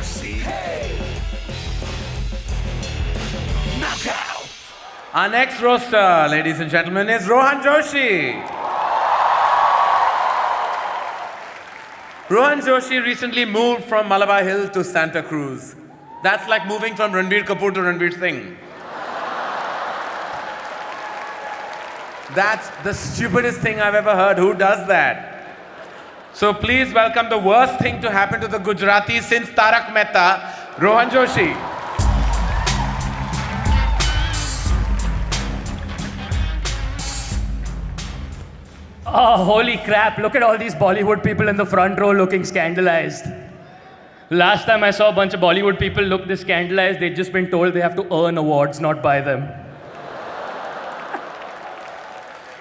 Joshi. Hey! Knockout! Our next roaster, ladies and gentlemen, is Rohan Joshi. Rohan Joshi recently moved from Malabar Hill to Santa Cruz. That's like moving from Ranbir Kapoor to Ranbir Singh. That's the stupidest thing I've ever heard. Who does that? So please welcome the worst thing to happen to the Gujaratis since Tarak Mehta, Rohan Joshi. Oh, holy crap, look at all these Bollywood people in the front row looking scandalized. Last time I saw a bunch of Bollywood people look this scandalized, they'd just been told they have to earn awards, not buy them.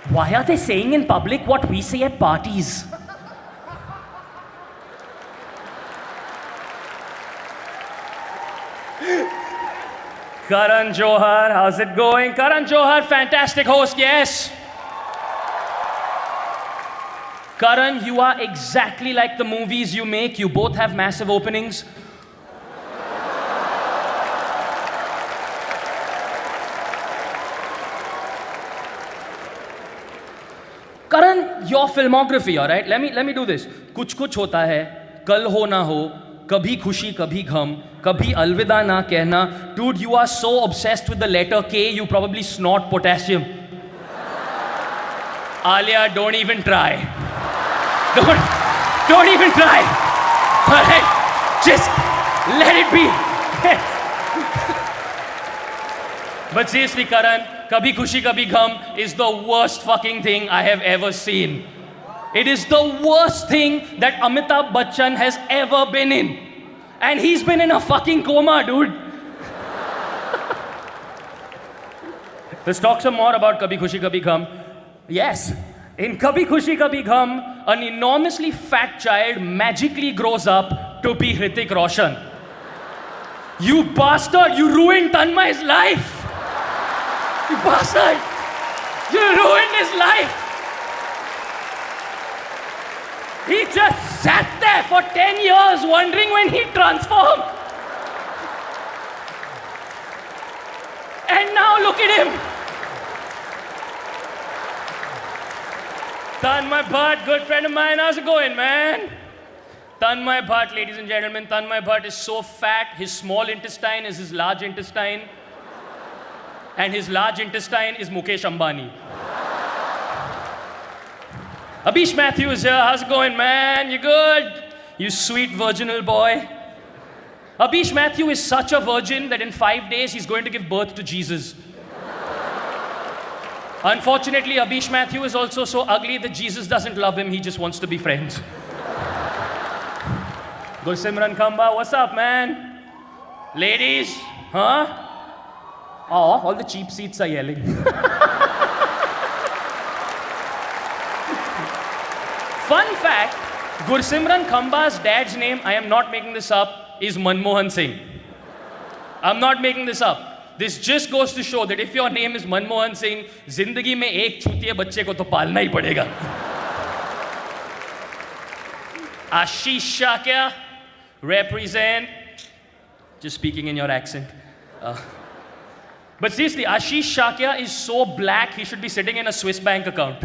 Why are they saying in public what we say at parties? Karan Johar, how's it going? Karan Johar, fantastic host, yes. Karan, you are exactly like the movies you make. You both have massive openings. Karan, your filmography, all right? Let me do this. कुछ कुछ होता है, कल हो ना हो, कभी खुशी कभी गम, कभी अलविदा ना कहना. Dude, you are so obsessed with the letter K, you probably snort potassium. Alia, don't even try. Don't even try. All right? Just let it be. But seriously, Karan, Kabhi Khushi Kabhi Gham is the worst fucking thing I have ever seen. It is the worst thing that Amitabh Bachchan has ever been in. And he's been in a fucking coma, dude. Let's talk some more about Kabhi Khushi Kabhi Gham. Yes, in Kabhi Khushi Kabhi Gham, an enormously fat child magically grows up to be Hrithik Roshan. You bastard, you ruined Tanmay's life. You bastard! You ruined his life! He just sat there for 10 years wondering when he'd transform. And now look at him. Tanmay Bhatt, good friend of mine, how's it going, man? Tanmay Bhatt, ladies and gentlemen, Tanmay Bhatt is so fat, his small intestine is his large intestine. And his large intestine is Mukesh Ambani. Abish Matthew is here. How's it going, man? You good? You sweet virginal boy. Abish Matthew is such a virgin that in 5 days he's going to give birth to Jesus. Unfortunately, Abish Matthew is also so ugly that Jesus doesn't love him. He just wants to be friends. Gursimran Khamba, what's up, man? Ladies, huh? Oh, all the cheap seats are yelling. Fun fact, Gursimran Khamba's dad's name, I am not making this up, is Manmohan Singh. I'm not making this up. This just goes to show that if your name is Manmohan Singh, zindagi mein ek chutiye bacche ko to palna hi padega. Ashish Shakya, represent. Just speaking in your accent. But seriously, Ashish Shakya is so black, he should be sitting in a Swiss bank account.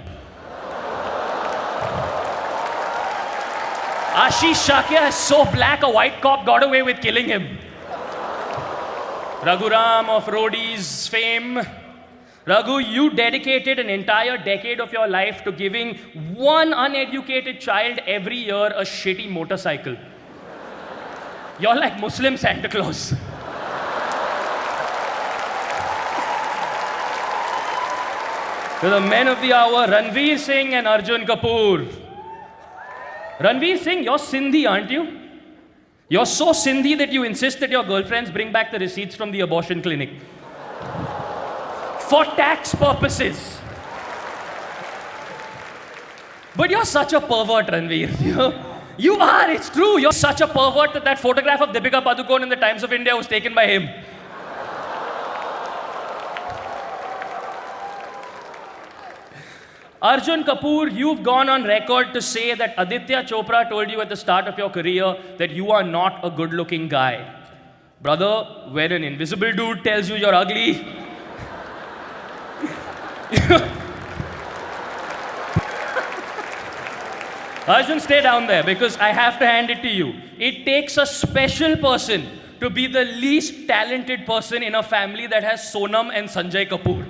Ashish Shakya is so black, a white cop got away with killing him. Raghuram of Roadies fame. Raghu, you dedicated an entire decade of your life to giving one uneducated child every year a shitty motorcycle. You're like Muslim Santa Claus. To the men of the hour, Ranveer Singh and Arjun Kapoor. Ranveer Singh, you're Sindhi, aren't you? You're so Sindhi that you insist that your girlfriends bring back the receipts from the abortion clinic. For tax purposes. But you're such a pervert, Ranveer. You are, it's true. You're such a pervert that that photograph of Deepika Padukone in the Times of India was taken by him. Arjun Kapoor, you've gone on record to say that Aditya Chopra told you at the start of your career that you are not a good looking guy. Brother, when an invisible dude tells you you're ugly, Arjun, stay down there because I have to hand it to you. It takes a special person to be the least talented person in a family that has Sonam and Sanjay Kapoor.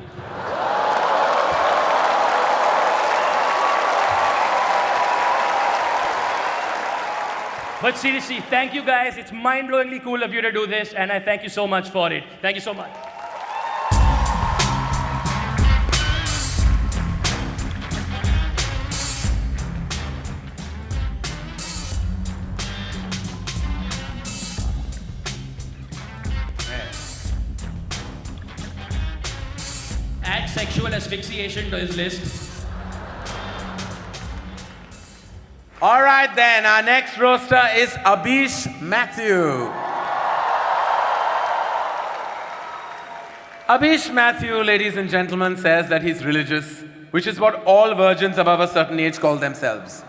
But seriously, thank you guys. It's mind-blowingly cool of you to do this, and I thank you so much for it. Thank you so much. Add sexual asphyxiation to his list. All right, then, our next roaster is Abish Matthew. Abish Matthew, ladies and gentlemen, says that he's religious, which is what all virgins above a certain age call themselves.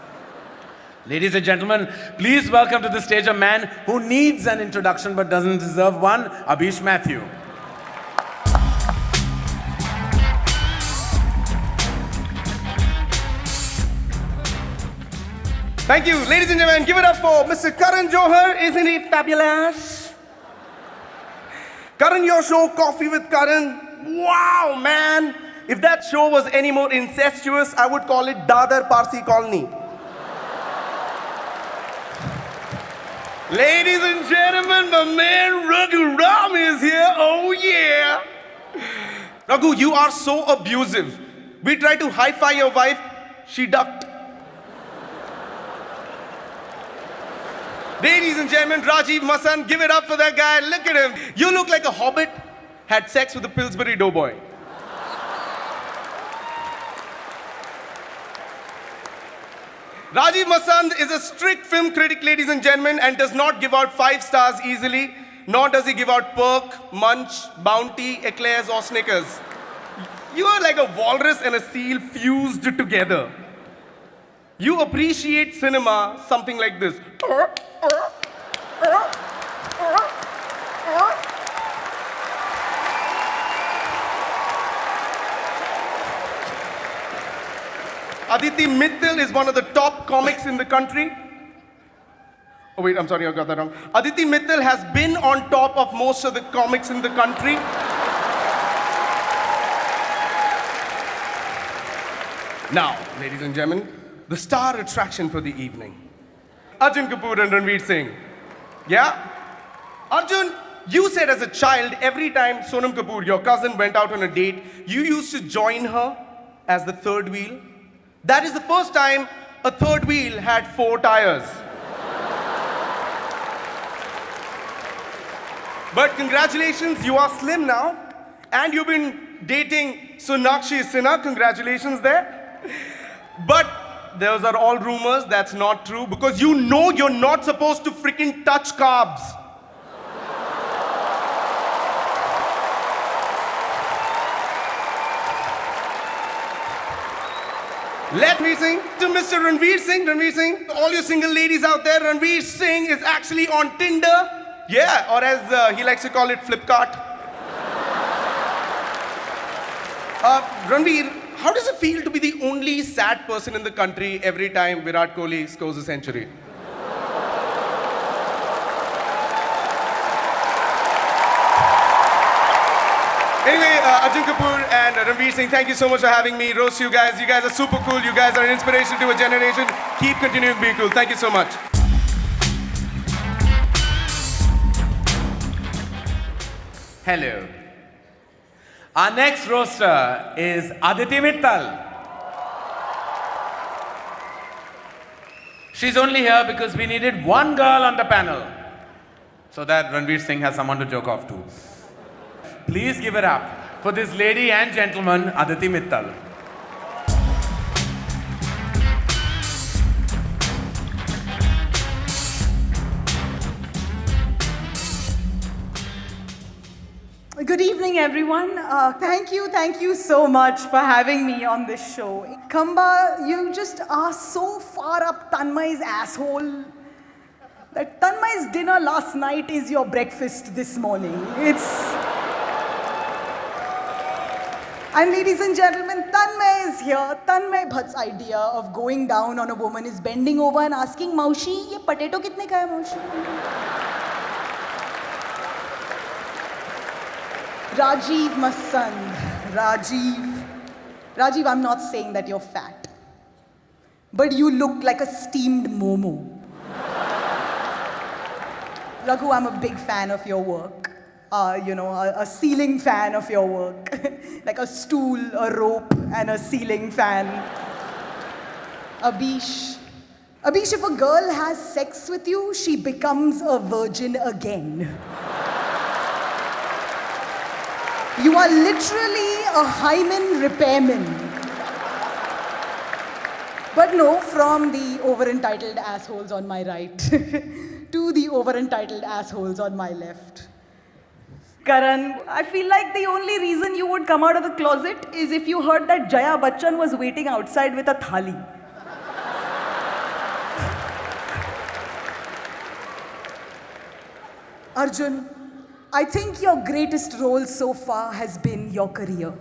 Ladies and gentlemen, please welcome to the stage a man who needs an introduction but doesn't deserve one, Abish Matthew. Thank you. Ladies and gentlemen, give it up for Mr. Karan Johar. Isn't he fabulous? Karan, your show, Coffee with Karan. Wow, man. If that show was any more incestuous, I would call it Dadar Parsi Colony. Ladies and gentlemen, my man Raghu Ram is here. Oh, yeah. Raghu, you are so abusive. We tried to hi-fi your wife. She ducked. Ladies and gentlemen, Rajiv Masan, give it up for that guy. Look at him. You look like a hobbit had sex with a Pillsbury Doughboy. Rajiv Masan is a strict film critic, ladies and gentlemen, and does not give out 5 stars easily, nor does he give out Perk, Munch, Bounty, Eclairs, or Snickers. You are like a walrus and a seal fused together. You appreciate cinema something like this. Aditi Mittal is one of the top comics in the country. Oh wait, I'm sorry, I got that wrong. Aditi Mittal has been on top of most of the comics in the country. Now, ladies and gentlemen, the star attraction for the evening. Arjun Kapoor and Ranveer Singh. Yeah? Arjun, you said as a child, every time Sonam Kapoor, your cousin, went out on a date, you used to join her as the third wheel. That is the first time a third wheel had 4 tires. But congratulations, you are slim now. And you've been dating Sonakshi Sinha. Congratulations there. But those are all rumors. That's not true. Because you know you're not supposed to freaking touch carbs. Let me sing to Mr. Ranveer Singh. Ranveer Singh, all you single ladies out there, Ranveer Singh is actually on Tinder. Yeah, or as he likes to call it, Flipkart. Ranveer, how does it feel to be the only sad person in the country every time Virat Kohli scores a century? Anyway, Arjun Kapoor and Ranveer Singh, thank you so much for having me. Roast you guys. You guys are super cool. You guys are an inspiration to a generation. Keep continuing being cool. Thank you so much. Hello. Our next roaster is Aditi Mittal. She's only here because we needed one girl on the panel so that Ranveer Singh has someone to joke off to. Please give it up for this lady and gentleman, Aditi Mittal. Good evening, everyone. Thank you so much for having me on this show. Kamba, you just are so far up Tanmay's asshole that Tanmay's dinner last night is your breakfast this morning. And ladies and gentlemen, Tanmay is here. Tanmay Bhatt's idea of going down on a woman is bending over and asking, Maushi, ye potato kitne ka hai, Maushi? Rajiv Masand. Rajiv, I'm not saying that you're fat, but you look like a steamed momo. Raghu, I'm a big fan of your work. A ceiling fan of your work. Like a stool, a rope, and a ceiling fan. Abhish, if a girl has sex with you, she becomes a virgin again. You are literally a hymen repairman. But no, from the over-entitled assholes on my right to the over-entitled assholes on my left. Karan, I feel like the only reason you would come out of the closet is if you heard that Jaya Bachchan was waiting outside with a thali. Arjun, I think your greatest role so far has been your career.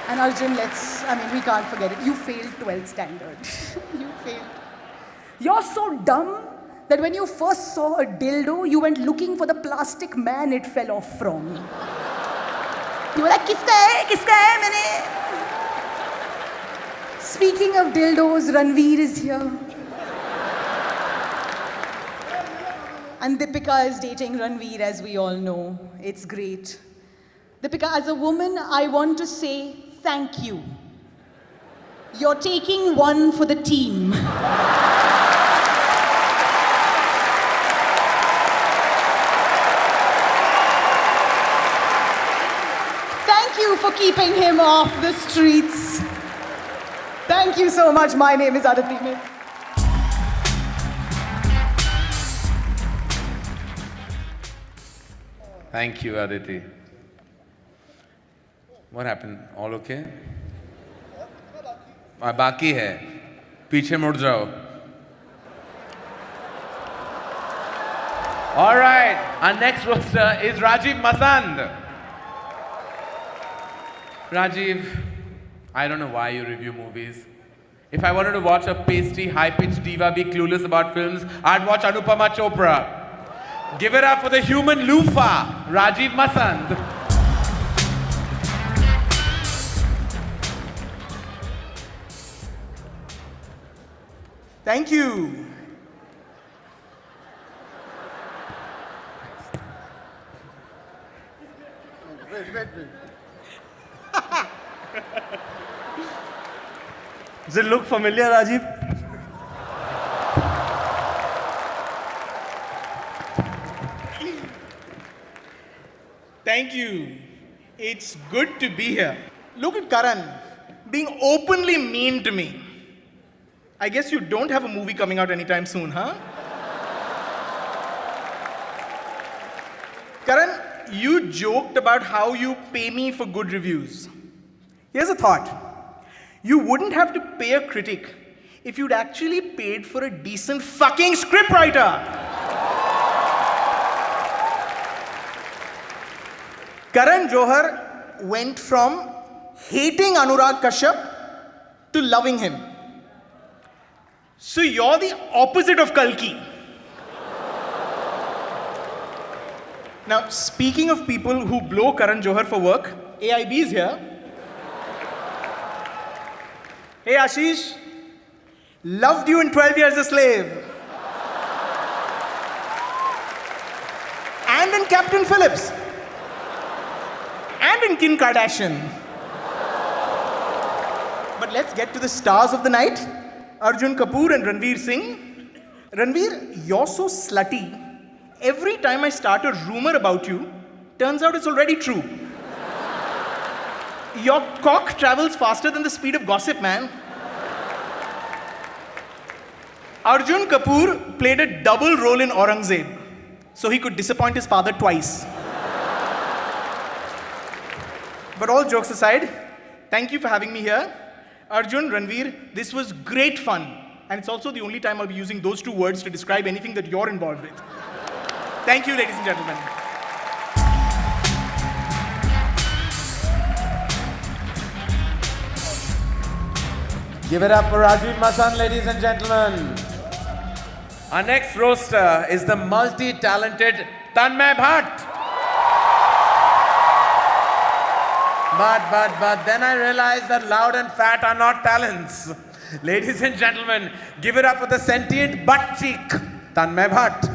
And Arjun, we can't forget it. You failed 12th standard. You failed. You're so dumb that when you first saw a dildo, you went looking for the plastic man it fell off from. You were like, kiska hai, maine? Speaking of dildos, Ranveer is here. And Deepika is dating Ranveer, as we all know. It's great. Deepika, as a woman, I want to say thank you. You're taking one for the team. Thank you for keeping him off the streets. Thank you so much. My name is Aditi Mit. Thank you, Aditi. What happened? All okay? बाकी है. पीछे मुड़ जाओ. All right. Our next roster is Rajiv Masand. Rajiv, I don't know why you review movies. If I wanted to watch a pasty, high-pitched diva be clueless about films, I'd watch Anupama Chopra. Give it up for the human loofah, Rajiv Masand. Thank you. Wait. Does it look familiar, Rajiv? Thank you. It's good to be here. Look at Karan being openly mean to me. I guess you don't have a movie coming out anytime soon, huh? Karan, you joked about how you pay me for good reviews. Here's a thought. You wouldn't have to pay a critic if you'd actually paid for a decent fucking scriptwriter. Karan Johar went from hating Anurag Kashyap to loving him. So you're the opposite of Kalki. Now, speaking of people who blow Karan Johar for work, AIB is here. Hey Ashish, loved you in 12 Years a Slave. And in Captain Phillips. And in Kim Kardashian. But let's get to the stars of the night. Arjun Kapoor and Ranveer Singh. Ranveer, you're so slutty. Every time I start a rumor about you, turns out it's already true. Your cock travels faster than the speed of gossip, man. Arjun Kapoor played a double role in Aurangzeb, so he could disappoint his father twice. But all jokes aside, thank you for having me here. Arjun, Ranveer, this was great fun. And it's also the only time I'll be using those two words to describe anything that you're involved with. Thank you, ladies and gentlemen. Give it up for Rajiv Masan, ladies and gentlemen. Our next roaster is the multi-talented Tanmay Bhatt. But then I realized that loud and fat are not talents. Ladies and gentlemen, give it up for the sentient butt cheek, Tanmay Bhatt.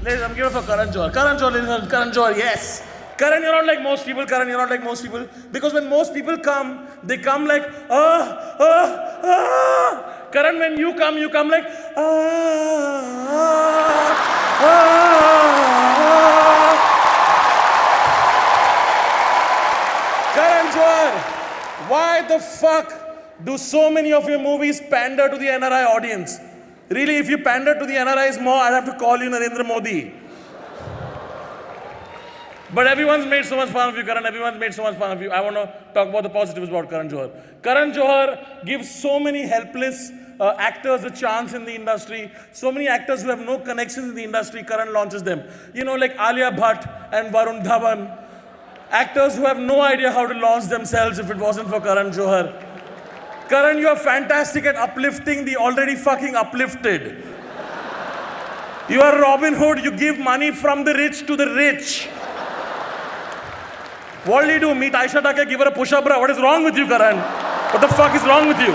Ladies, I'm giving it for Karan Johar. Karan Johar, ladies and Karan Johar, yes. Karan, you're not like most people. Karan, you're not like most people. Because when most people come, they come like, Karan, when you come like, Karan Johar, why the fuck do so many of your movies pander to the NRI audience? Really, if you pander to the NRIs more, I'd have to call you Narendra Modi. But everyone's made so much fun of you, Karan. Everyone's made so much fun of you. I want to talk about the positives about Karan Johar. Karan Johar gives so many helpless actors a chance in the industry. So many actors who have no connections in the industry, Karan launches them. You know, like Alia Bhatt and Varun Dhawan. Actors who have no idea how to launch themselves if it wasn't for Karan Johar. Karan, you are fantastic at uplifting the already fucking uplifted. You are Robin Hood. You give money from the rich to the rich. What do you do? Meet Aisha Take, give her a push-up, bro. What is wrong with you, Karan? What the fuck is wrong with you?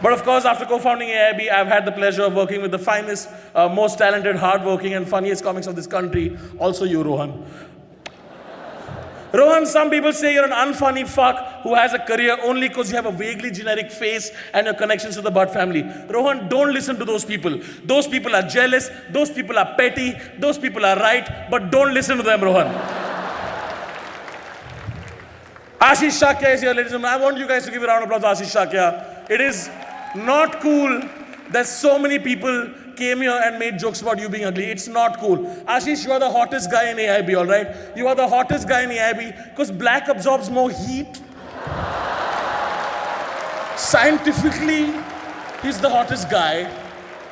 But of course, after co-founding AIB, I've had the pleasure of working with the finest, most talented, hardworking, and funniest comics of this country. Also you, Rohan. Rohan, some people say you're an unfunny fuck who has a career only because you have a vaguely generic face and your connections to the Bhatt family. Rohan, don't listen to those people. Those people are jealous, those people are petty, those people are right, but don't listen to them, Rohan. Ashish Shakya is here, ladies and gentlemen. I want you guys to give a round of applause to Ashish Shakya. It is not cool that so many people came here and made jokes about you being ugly. It's not cool. Ashish, you are the hottest guy in AIB, all right? You are the hottest guy in AIB because black absorbs more heat. Scientifically, he's the hottest guy,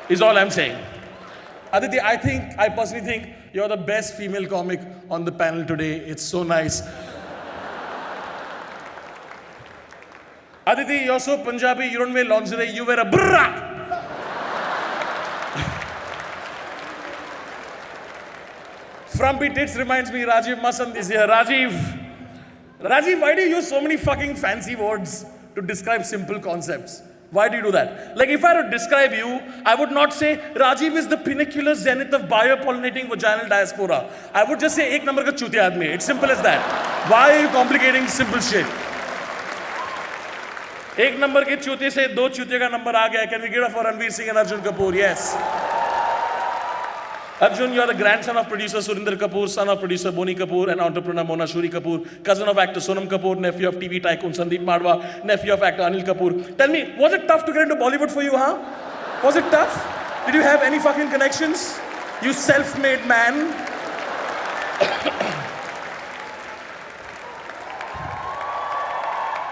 is all I'm saying. Aditi, I personally think you're the best female comic on the panel today. It's so nice. Aditi, you're so Punjabi, you don't wear lingerie, you wear a brrrra. Frumpy Tits reminds me, Rajiv Masand is here. Rajiv, why do you use so many fucking fancy words to describe simple concepts? Why do you do that? Like if I were to describe you, I would not say Rajiv is the pinnacular zenith of biopollinating vaginal diaspora. I would just say, ek number ka chutiya aadmi. It's simple as that. Why are you complicating simple shit? एक number के चूते से दो चूते का number आ गया. Can we give it for Ranveer Singh and Arjun Kapoor? Yes. Arjun, you are the grandson of producer Surinder Kapoor, son of producer Boni Kapoor and entrepreneur Mona Shuri Kapoor, cousin of actor Sonam Kapoor, nephew of TV tycoon Sandeep Madwa, nephew of actor Anil Kapoor. Tell me, was it tough to get into Bollywood for you, huh? Was it tough? Did you have any fucking connections? You self-made man.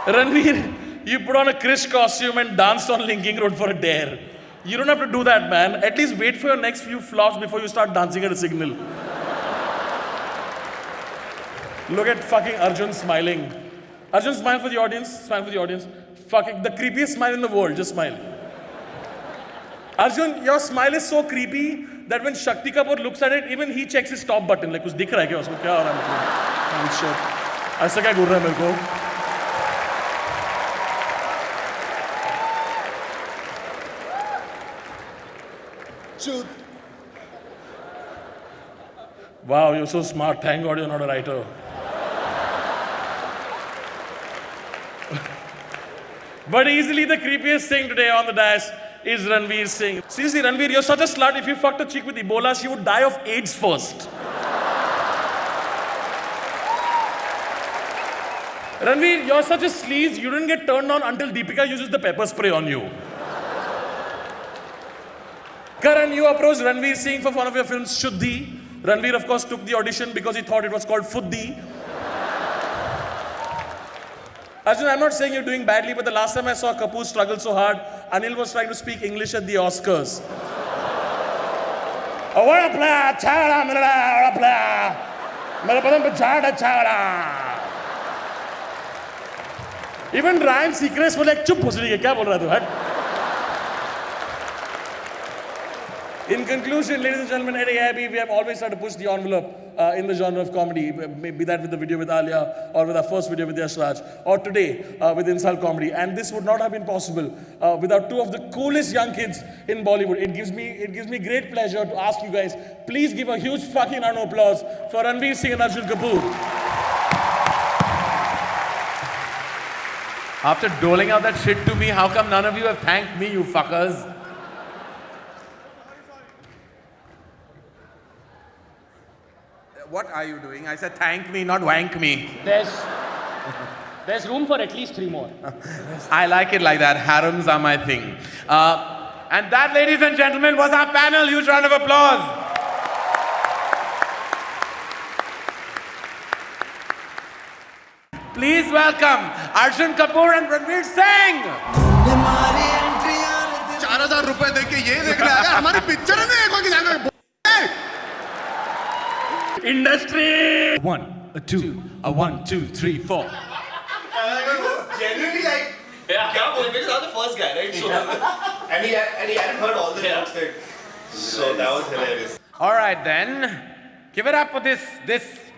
Ranveer, you put on a Krish costume and danced on Linking Road for a dare. You don't have to do that, man. At least wait for your next few flops before you start dancing at a signal. Look at fucking Arjun smiling. Arjun, smile for the audience. Smile for the audience. Fucking the creepiest smile in the world. Just smile. Arjun, your smile is so creepy that when Shakti Kapoor looks at it, even he checks his stop button. Like, कुछ दिख रहा है क्या उसको? क्या हो रहा है मतलब? Oh shit. ऐसा क्या घूर रहा है मेरे को? Wow, you're so smart. Thank God you're not a writer. But easily the creepiest thing today on the dais is Ranveer Singh. Seriously, Ranveer, you're such a slut. If you fucked a chick with Ebola, she would die of AIDS first. Ranveer, you're such a sleaze. You didn't get turned on until Deepika uses the pepper spray on you. Karan, you approached Ranveer Singh for one of your films, Shuddhi. Ranveer, of course, took the audition because he thought it was called Fuddhi. Arjun, I'm not saying you're doing badly, but the last time I saw Kapoor struggle so hard, Anil was trying to speak English at the Oscars. Oh, what a play! Chagda, what a play! Mere badan pe jhaad hai chagda. Even Ryan Seacrest was like, chup bhusri ke, kya bol raha tu? Hat. In conclusion, ladies and gentlemen, at AIB, we have always tried to push the envelope in the genre of comedy, be that with the video with Alia, or with our first video with Yash Raj, or today with Insult Comedy. And this would not have been possible without two of the coolest young kids in Bollywood. It gives me great pleasure to ask you guys, please give a huge fucking round of applause for Ranveer Singh and Arjun Kapoor. After doling out that shit to me, how come none of you have thanked me, you fuckers? What are you doing? I said thank me, not wank me. There's room for at least 3 more. I like it like that. Harems are my thing. And that, ladies and gentlemen, was our panel. Huge round of applause. Please welcome Arjun Kapoor and Ranveer Singh. 4,000 रुपए देके ये देखने आया हमारी picture में कोई की जाकर Industry! 1, a 2, a 1, 2, 3, 4. Genuinely like, because I was the first guy, right? So, and he hadn't heard all the jokes that. So that was hilarious. All right then, give it up for this